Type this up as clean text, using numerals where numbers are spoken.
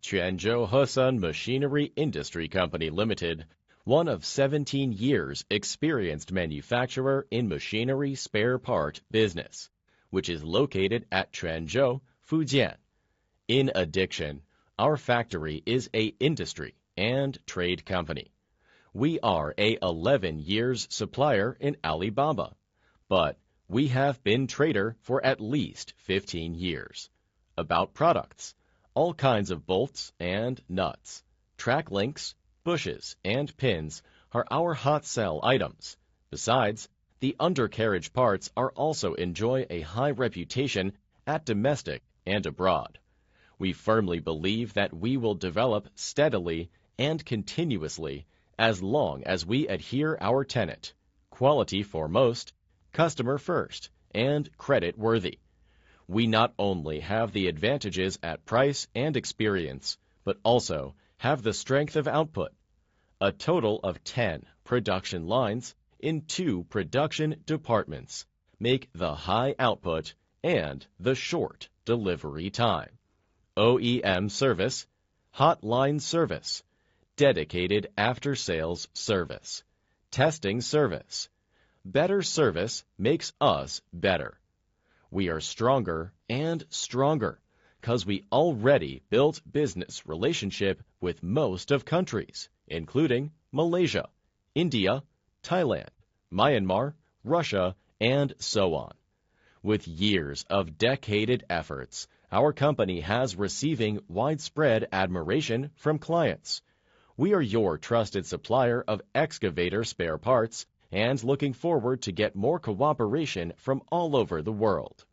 Quanzhou Hesun Machinery Industry Company Limited, one of 17 years experienced manufacturer in machinery spare part business, which is located at Quanzhou, Fujian. In addition, our factory is a industry and trade company. We are a 11 years supplier in Alibaba, but we have been trader for at least 15 years. About products: all kinds of bolts and nuts, track links, bushes, and pins are our hot sell items. Besides, the undercarriage parts are also enjoy a high reputation at domestic and abroad. We firmly believe that we will develop steadily and continuously as long as we adhere our tenet: quality foremost, customer first, and credit worthy. We not only have the advantages at price and experience, but also have the strength of output. A total of 10 production lines in 2 production departments make the high output and the short delivery time. OEM service, hotline service, dedicated after-sales service, testing service. Better service makes us better. We are stronger and stronger because we already built business relationship with most of countries, including Malaysia, India, Thailand, Myanmar, Russia, and so on. With years of decaded efforts, our company has receiving widespread admiration from clients. We are your trusted supplier of excavator spare parts and looking forward to get more cooperation from all over the world.